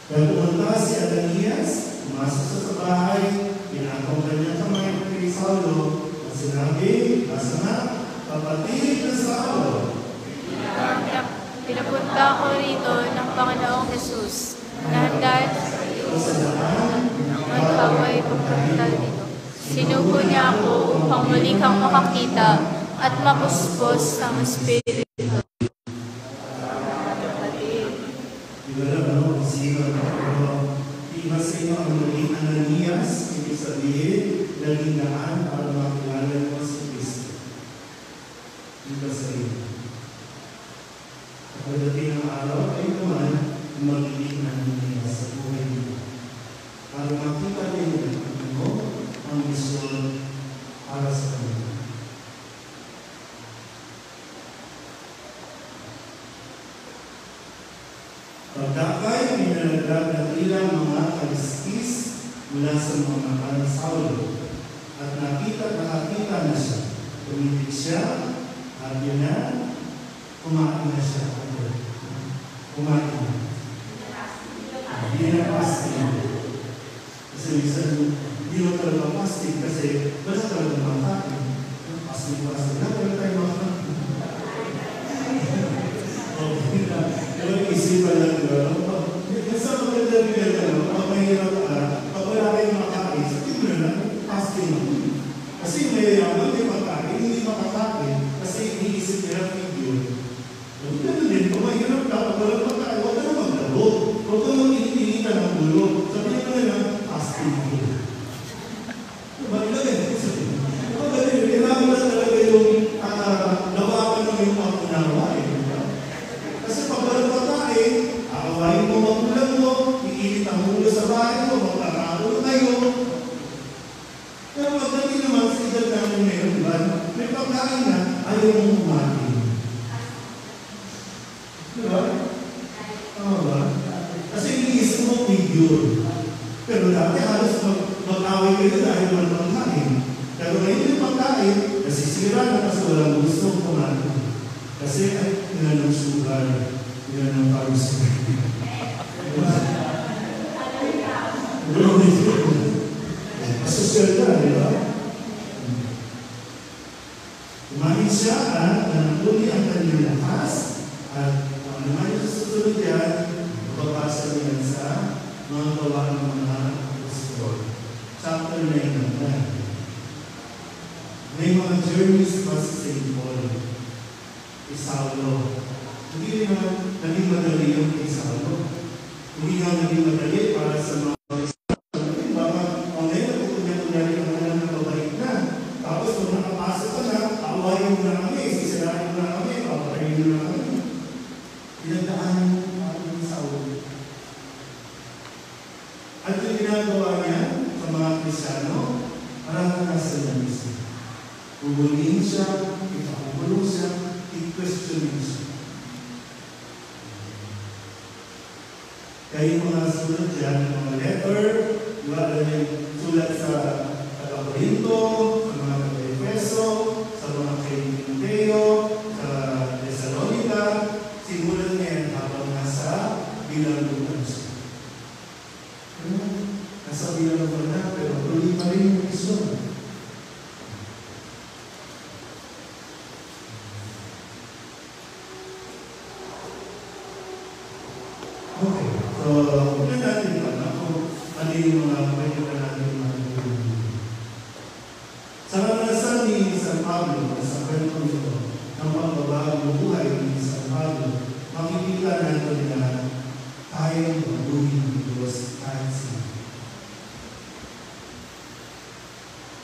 Kaya pumunta si Ananias, pumasok sa bahay, pinatong kanyang kamay kay Saulo, at sinabi, nasa na, kapatid na Saulo. Pinapunta ko rito ng Panginoong Jesus na handa magpapay pagpunta dito. Sinuko niya ako upang muli kang makakita at mapuspos ang Espiritu. Di ba lang, sino, di ba sa inyo ang naging Ananias? naging daan para makilala mo si Kristo. Dito sa iyo. At pagdating ng araw, ay naman magiging niya sa buhay niyo. Para makita din mo ang misyon para sa kanila. Pagkakay, pinalaglag na ilang mga kaliskis mula sa mga mata ni Saulo at nakita na siya. Tumitig siya at yun na, kumain na siya. Kumain na. Hindi na fasting. Kasi minsan, hindi mo talaga fasting kasi basta talaga makain. Fasting. Na talaga tayo makain. Okay na. Diba isipan lang doon? Minsan maganda rin yan, pag mahirap ka, pag wala kayong makain, sabihin mo na lang, fasting. Kasi mayayaman, may makain, hindi makakain, kasi iniisip nila video. Ganun din, kung mahirap ka, pag walang makain, huwag ka na maglaro. Huwag ka nang inipilitan ng ulo. Sabihin mo na lang, fasting. Diba? Ganun. Kailangan mo talaga yung nawakan ng yung mga unawa. Kasi pag walang makain, aawain mo magulang mo, iinit ang ulo sa bahay mo, magkakaroon kayo. Pero pagdating naman sa edad namin ngayon, diba? May pagkain na, ayaw mong kumain. Diba? Tama ba? Kasi iniisip mo video. Pero dati halos mag-away kayo dahil walang pagkain. Pero ngayon yung pagkain, nasisira na kasi walang gustong kumain. Kasi ay, yun ang sugar, yun ang carbs. Asosyal na, di ba? Kumain siya at nanatuli ang kanyang lakas at kung naman yung susunod yan, mababasa niyan sa mga gawa ng mga apostol. Chapter 9 naman. May mga journeys pa sa St. Paul. Saulo. Hindi naman naging madali yung kay Saulo. Hindi nga naging madali para sa mga baka ang ngayon nagpupunya-punyari ang mga nakabalik na. Tapos kung nakapasok ka na, awayin mo na kami, sisirain mo na kami, papatayin mo na kami. Pinagdaanan mo ang Saulo. At yung ginagawa niya sa mga Kristiyano, marami na sa Diyos. Bubulin siya, ipakubulong siya, i-questionin siya. Kaya yung mga sulat dyan, mga letter, diba, yung sulat sa Corinto, sa mga Efeso, sa mga kay Timoteo, sa Thessalonica, simulan niya yan habang nasa bilangunan siya. Nasa bilangunan na, pero tuloy pa rin yung mission. Okay, so huwag natin na kung ano yung mga pwede na natin matulungan. Sa karanasan ni San Pablo, sa kwento nito, ng pagbabagong buhay ni San Pablo, makikita natin na tayong baguhin ng Diyos kahit sila.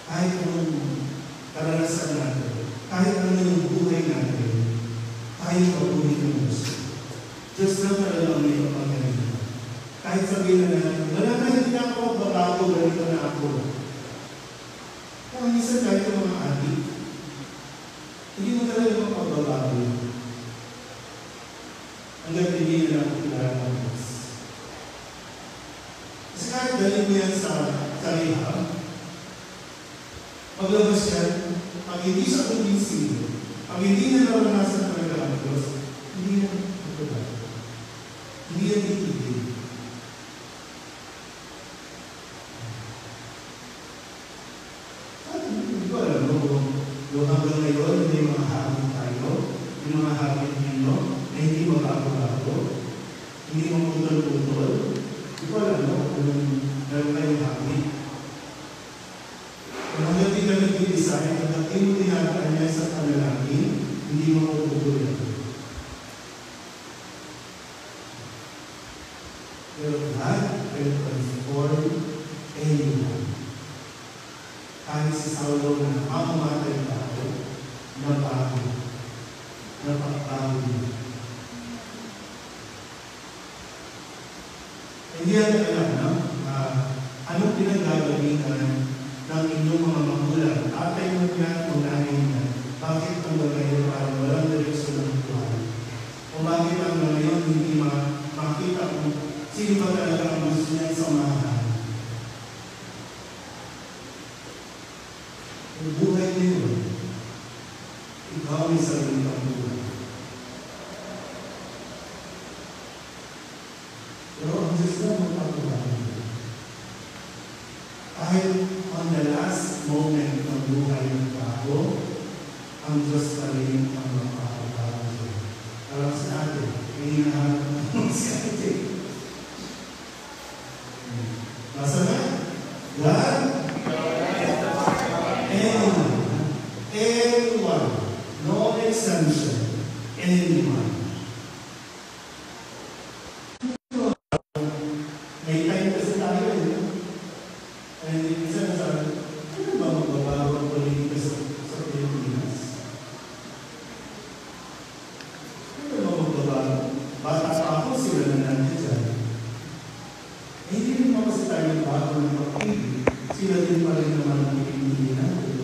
Kahit anong karanasan natin, kahit ano yung buhay natin, tayong baguhin ng Diyos. Diyos na talaga ang may kapangyarihan. Kahit sabihin na natin, wala na hindi na ako magbabago, ganito na ako. Kaya minsan kahit yung mga adik, hindi mo talaga magbabago. Hanggang hindi na ako kilala ng Diyos. Kasi kahit dali mo yan sa rehab, maglabas yan, pag hindi siya kumbinsido, pag hindi na naranasan talaga ang Diyos, hindi na magbabago. Hindi yan itigil. Hindi ko alam yung hanggang ngayon, may mga habit tayo, yung mga habit ninyo, na hindi mag-abago, hindi mamutol-putol. Hindi ko alam kung meron kayong habit. Kung hanggang di ka nag-design, hanggang di mo tinataan niya sa panalangin, hindi mamutol yan. Pero God will transform anyone. Kahit si Saulo na mamamatay tao, napagod niya. Hindi natin alam, no? Anong pinagagamitan ng inyong mga magulang, tatay mo niya o nanay niya, bakit ang ngayon parang walang direksyon ng buhay? O bakit ang ngayon hindi makita kung sino ba talaga ang gusto niyang samahan? Ang buhay niyo, ikaw may sarili kang buhay. Pero ang Diyos na magpapagawa. Kahit on the last moment ng buhay ng tao, ang Diyos pa rin ang magpapagawa. Alam sa atin, may hinahanap ng si atin. Basta na? God? Anyone. No exemption. Anyone. May time kasi tayo eh. Ay, minsan sabi, ano ba magbabago ang politika sa Pilipinas? Ano ba magbabago? Bata pa ako, sila na natin dyan. Hindi rin pa kasi tayo bago ng pag-ibig. Sila din pa rin naman ang pinili natin.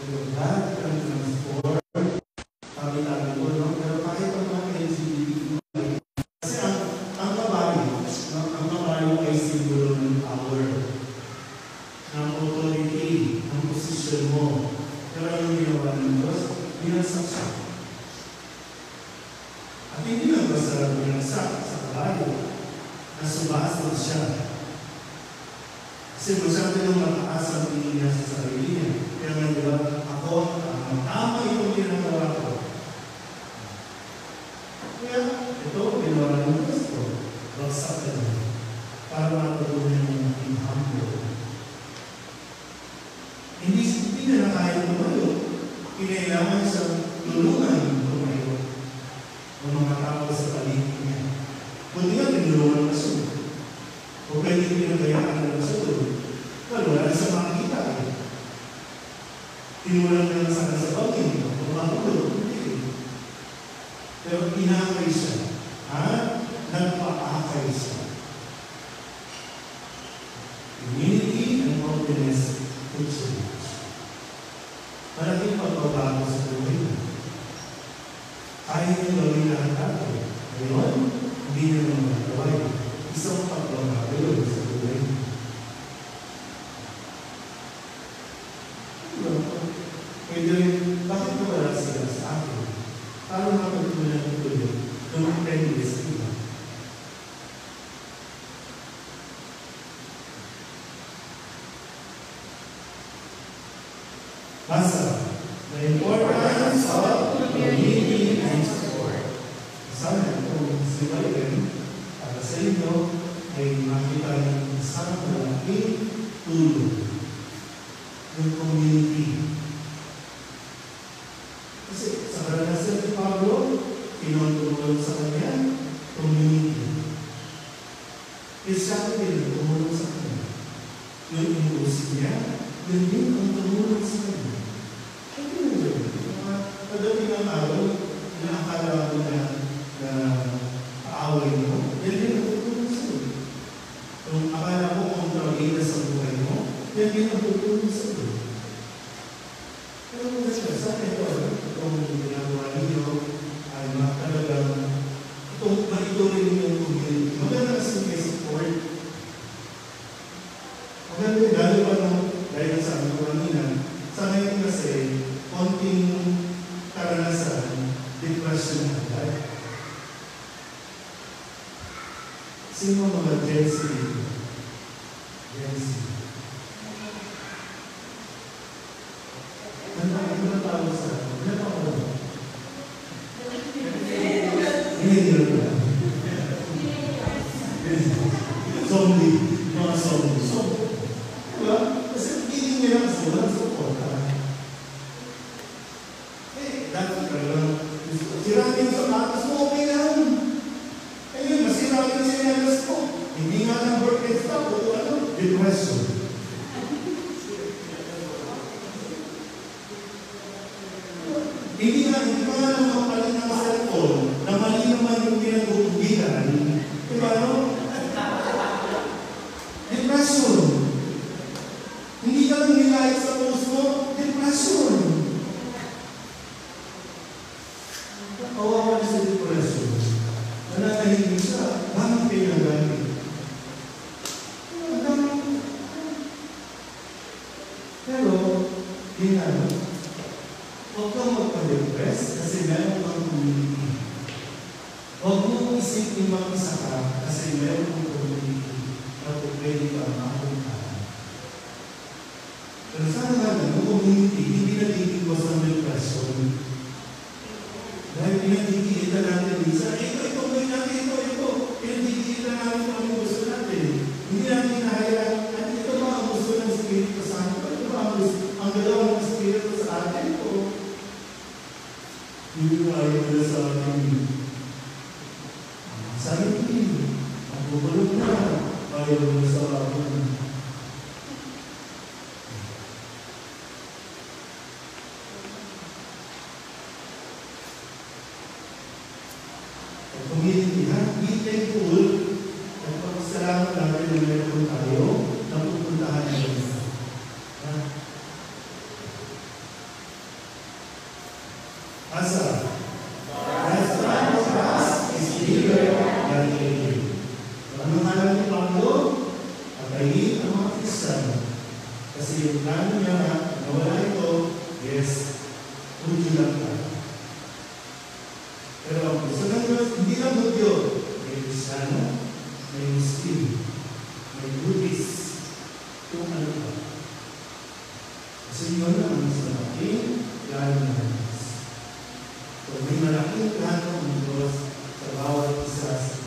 Pero lahat ang transport, kami-tabi ko, no? Pero kahit ang mga LGBT, kasi ang kabayo ay simbolo ng power, ng authority, ng posisyon mo. Pero ang ginawa ng Diyos, binagsak siya. At hindi lang basta binagsak sa kabayo, nasubasag siya. Kasi masyado yung mataas ang tingin niya sa sarili niya. Kaya nga diba, ako, tama itong ginagawa ko. Kaya ito, ginawa ng Diyos ko. Bagsak ka na. Para matutunan yung maging humble. Hindi na kaya tumayo. Kinailangan siyang tulungan tumayo ng mga tao sa paligid niya. Kundi nga, tinulungan na siya. Kung pwede pinagayaan na siya doon, wala na siya makikita. Tinulang na lang sana sa bangin. Kung makulog, hindi. Pero inakay siya. Nagpa-akay siya. Humility and openness to change. Malaking pagbabago sa buhay mo. Kaya niyo gawin lahat natin. Ngayon, hindi niyo naman magagawa. Isang pagbabago yun sa buhay mo. Pwede rin, bakit nawala sila sa akin? Paano mapagtunan ito yun? Noong 10 years, diba? Basta, the importance of community and support. Sana kung sibayin, para sa inyo, ay makita ng isang malaking tulong ng community. Kasi sa karanasan ni Pablo, pinutulong sa kanya, community. Siya din tumulong sa kanya. Yung inuusip niya, yun din ang tumulong sa kanya. Pagdating ng araw, na akala mo na kaaway mo, yan din ang tutulong sa iyo. Kung akala mo kontrabida sa buhay mo, yan din ang tutulong sa iyo. Pero kung sa ito, itong ginagawa ninyo ay talagang itong maituloy ninyong community. Maganda kasi may support. Maganda yung lalo pa nung dahil sa amin ko kanina, sa ngayon kasi konting karanasan, depression na agad. Sino mga Gen Z? Gen Z. Ano na tawag sa akin? Ano na tawag? Hindi na. Zombie. Mga zombie. Diba? Kasi feeling nila kasi walang support. Dati talagang sirahin yung sapatos mo, okay lang. Ayun, masirahin yung sinalas ko. Hindi nga ng work and stuff, o ano? Depression. depression. Hindi ka lang nilahit sa post mo, depression. Kawawa na sa depression. Nananahimik siya, bakit kayo nagalit? Pero, ginano, huwag kang magpa-depress kasi meron kang community. Huwag mo isipin mag-isa ka kasi meron kang community na pwede ka makapuntahan. Pero sana naman, yung community, hindi natitigwas ng depression. Dahil pinagkikita natin minsan, ito, pinagkikita natin kung ano gusto natin. Hindi natin hinahayaan, at ito ba ang gusto ng Espiritu Santo? Ito ba ang galaw ng Espiritu sa atin? O hindi mo ayaw nila sa atin. Sabi ko, magbukulog na, ayaw nila sa atin. Community, be thankful at pagpasalamat natin na meron tayo na pupuntahan natin. Asa? Restaurant is bigger than you. Anong alam ni Pablo? Patayin ang mga Kristiyano. Kasi yung plano niya na nawala ito, yes, hindi lang tayo. Pero ang gusto ng Diyos, hindi lang Hudyo. May Kristiyano, may Muslim, may Buddhist, kung ano pa. Kasi yun ang sa malaking plano ng Diyos. So may malaking plano ng Diyos sa bawat isa sa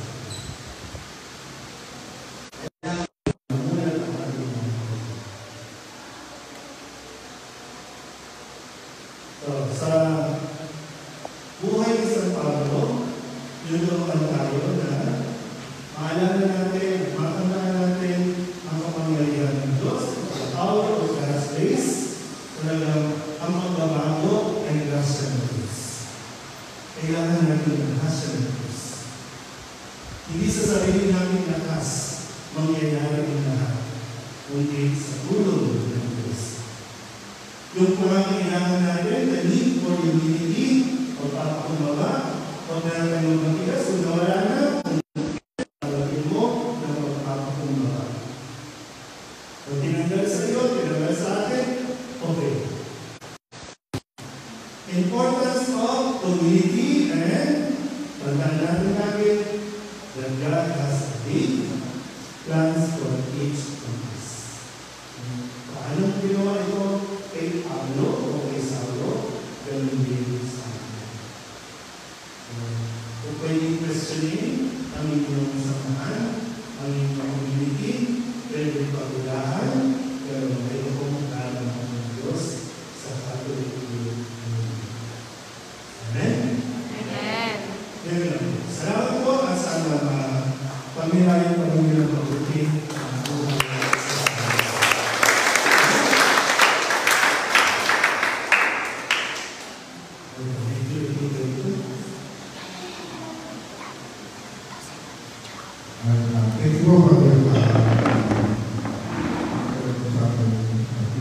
kaya muna ang ating mga. So sa buhay ni San Pablo, yun naman tayo na maalala natin, matandaan natin ang kapangyarihan ng Diyos, the power of God's grace, talagang ang magbabago ay grasya ng Diyos. Kailangan natin ang grasya ng Diyos. Hindi sa sarili natin lakas mangyayari ang lahat, kundi sa tulong ng Diyos. Yung pangangailangan natin, the need for humility, pagpapakumbaba, huwag na tayo magmatigas, kung nawala na, talagin mo na pagpapakumbaba. Kung tinanggal sa iyo, tinanggal sa atin, okay. Importance of community and tandaan natin that God has a big plans for each of us. Paano ginawa ito kay Pablo o kay Saulo? Ganun din sa atin. Kung pwedeng questionin ang inyong samahan, ang inyong community, pwede pagulahan, pero ito kung kalam ng Diyos sa katuloy-tuloy. Amen? Amen. Amen. Salamat po at sana pamirayan pa rin ng mabuti ang buhay sa atin. Thank you, Brother.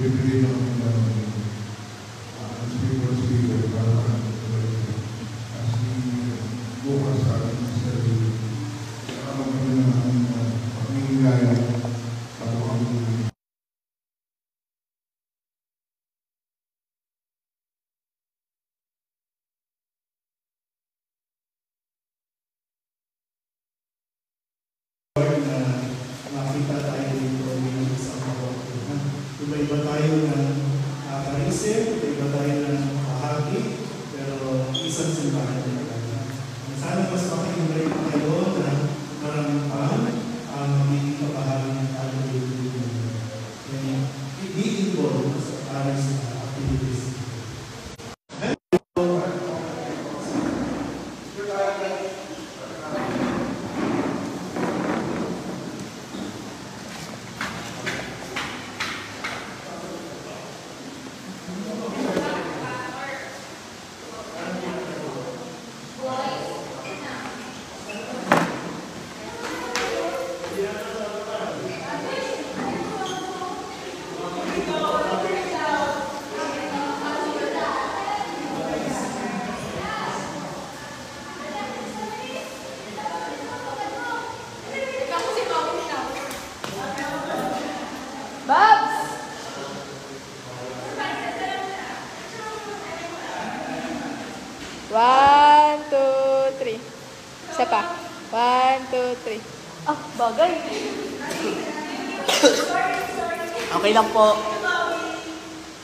Pinipili ng speaker para as bukas sa ating sarili. Ano kami ng pamilya para kami na makita tayo dito ng isang kawalan. Iba-iba tayo ng karisip, iba tayo ng bahagi, pero isang simbahan din tayo. Sana mas makikibay tayo na maraming ang magiging kabahagi ng tayo dito. Be involved sa paris activities. Isa pa. 1, 2, 3. Ah, bagay. Okay lang po.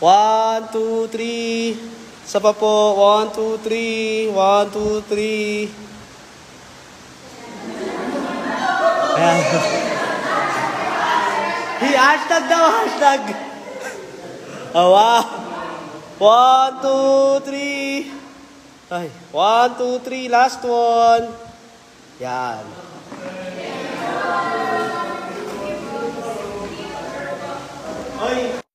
1, 2, 3. Isa pa po. 1, 2, 3. 1, 2, 3. Ayan. Hashtag daw, hashtag. Awa. 1, 2, 3. Ay, 1, 2, 3. Last one. Yan. Ay.